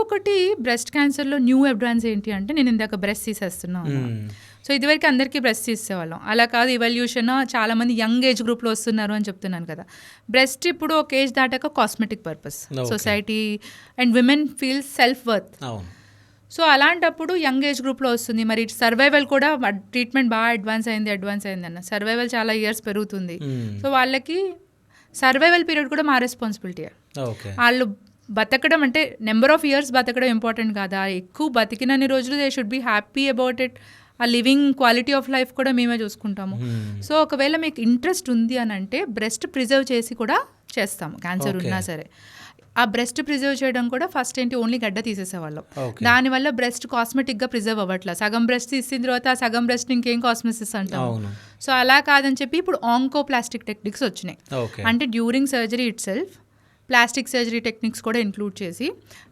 ఇంకొకటి breast క్యాన్సర్లో new advance ఏంటి అంటే, నేను ఇందాక బ్రెస్ట్ తీసేస్తున్నాను. సో ఇదివరకు అందరికీ బ్రెస్ట్ తీసేవాళ్ళం, అలా కాదు, ఇవల్యూషన్ చాలామంది యంగ్ ఏజ్ గ్రూప్లో వస్తున్నారు అని చెప్తున్నాను కదా. బ్రెస్ట్ ఇప్పుడు ఒక ఏజ్ దాటాక cosmetic purpose, society and women feels self worth. So అలాంటప్పుడు యంగ్ ఏజ్ గ్రూప్లో వస్తుంది. మరి సర్వైవల్ కూడా ట్రీట్మెంట్ బాగా అడ్వాన్స్ అయింది అన్న, సర్వైవల్ చాలా ఇయర్స్ పెరుగుతుంది. సో వాళ్ళకి సర్వైవల్ పీరియడ్ కూడా మా రెస్పాన్సిబిలిటీ. వాళ్ళు బతకడం అంటే నెంబర్ ఆఫ్ ఇయర్స్ బతకడం ఇంపార్టెంట్ కాదా, ఎక్కువ బతికినన్ని రోజులు they should be happy about it. ఆ లివింగ్ క్వాలిటీ ఆఫ్ లైఫ్ కూడా మేమే చూసుకుంటాము. సో ఒకవేళ మీకు ఇంట్రెస్ట్ ఉంది అని అంటే బ్రెస్ట్ ప్రిజర్వ్ చేసి కూడా చేస్తాము, క్యాన్సర్ ఉన్నా సరే. ఆ బ్రెస్ట్ ప్రిజర్వ్ చేయడం కూడా ఫస్ట్ ఏంటి, ఓన్లీ గడ్డ తీసేసేవాళ్ళం. దానివల్ల బ్రెస్ట్ కాస్మెటిక్గా ప్రిజర్వ్ అవ్వట్లా. సగం బ్రెస్ట్ తీసిన తర్వాత ఆ సగం బ్రెస్ట్ ఇంకేం కాస్మెసిస్ అంటాం. సో అలా కాదని చెప్పి ఇప్పుడు ఆంకోప్లాస్టిక్ టెక్నిక్స్ వచ్చినాయి. అంటే during surgery it self plastic surgery techniques కూడా ఇంక్లూడ్ చేసి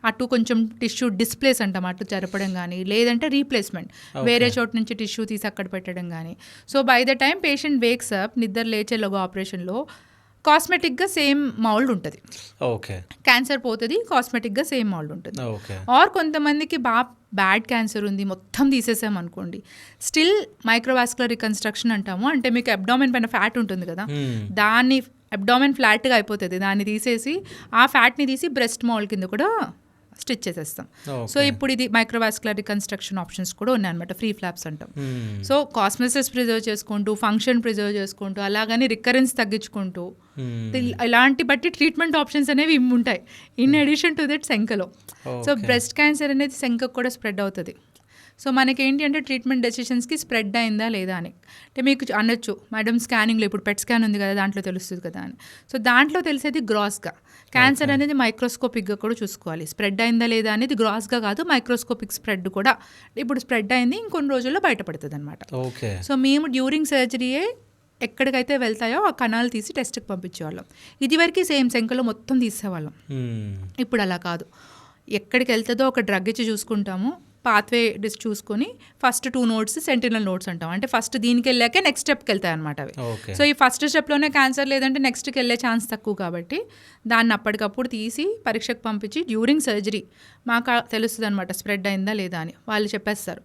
అటు కొంచెం టిష్యూ డిస్ప్లేస్ అంటాం, అటు జరపడం కానీ, లేదంటే రీప్లేస్మెంట్, వేరే చోటు నుంచి టిష్యూ తీసి అక్కడ పెట్టడం కానీ. So by the time patient wakes up, నిద్ర లేచేలోగా ఆపరేషన్లో కాస్మెటిక్గా సేమ్ మౌల్డ్ ఉంటుంది. క్యాన్సర్ పోతుంది, కాస్మెటిక్గా సేమ్ మౌల్డ్ ఉంటుంది. ఆర్ కొంతమందికి బ్యాడ్ క్యాన్సర్ ఉంది, మొత్తం తీసేసాం అనుకోండి, స్టిల్ మైక్రోవాస్కులర్ రికన్స్ట్రక్షన్ అంటాము. అంటే మీకు అబ్డామెన్ పైన ఫ్యాట్ ఉంటుంది కదా, దాన్ని అబ్డామెన్ ఫ్లాట్గా అయిపోతుంది, దాన్ని తీసేసి ఆ ఫ్యాట్ని తీసి బ్రెస్ట్ మౌల్డ్ కింద కూడా స్టిచ్ చేసేస్తాం. సో ఇప్పుడు ఇది మైక్రోవాస్కులర్ రికన్స్ట్రక్షన్ ఆప్షన్స్ కూడా ఉన్నాయన్నమాట, ఫ్రీ ఫ్లాప్స్ అంటాం. సో కాస్మెసిస్ ప్రిజర్వ్ చేసుకుంటూ, ఫంక్షన్ ప్రిజర్వ్ చేసుకుంటూ, అలాగని రికరెన్స్ తగ్గించుకుంటూ, ఇలాంటి బట్టి ట్రీట్మెంట్ ఆప్షన్స్ అనేవి ఉంటాయి. ఇన్ అడిషన్ టు దట్ శంఖలో. సో బ్రెస్ట్ క్యాన్సర్ అనేది శంఖకు కూడా స్ప్రెడ్ అవుతుంది. సో మనకేంటి అంటే ట్రీట్మెంట్ డెసిషన్స్కి స్ప్రెడ్ అయిందా లేదా అని. అంటే మీకు అనొచ్చు, మేడం స్కానింగ్లో ఇప్పుడు పెట్ స్కాన్ ఉంది కదా, దాంట్లో తెలుస్తుంది కదా అని. సో దాంట్లో తెలిసేది గ్రాస్గా, క్యాన్సర్ అనేది మైక్రోస్కోపిక్గా కూడా చూసుకోవాలి. స్ప్రెడ్ అయిందా లేదా అనేది గ్రాస్గా కాదు, మైక్రోస్కోపిక్ స్ప్రెడ్ కూడా. ఇప్పుడు స్ప్రెడ్ అయింది, ఇంకొన్ని రోజుల్లో బయటపడుతుంది అనమాట. సో మేము డ్యూరింగ్ సర్జరీయే ఎక్కడికైతే వెళ్తాయో ఆ కణాలు తీసి టెస్ట్కి పంపించేవాళ్ళం. ఇదివరకు సేమ్ శంఖలో మొత్తం తీసేవాళ్ళం. ఇప్పుడు అలా కాదు, ఎక్కడికి వెళ్తుందో ఒక డ్రగ్ ఇచ్చి చూసుకుంటాము, పాత్వే డిస్ చూసుకొని ఫస్ట్ 2 నోట్స్ సెంటినల్ నోట్స్ అంటాం. అంటే ఫస్ట్ దీనికి వెళ్ళాకే నెక్స్ట్ స్టెప్కి వెళ్తాయి అనమాట అవి. సో ఈ ఫస్ట్ స్టెప్లోనే క్యాన్సర్ లేదంటే నెక్స్ట్కి వెళ్ళే ఛాన్స్ తక్కువ, కాబట్టి దాన్ని అప్పటికప్పుడు తీసి పరీక్షకు పంపించి డ్యూరింగ్ సర్జరీ మాకు తెలుస్తుంది అనమాట స్ప్రెడ్ అయిందా లేదా అని. వాళ్ళు చెప్పేస్తారు.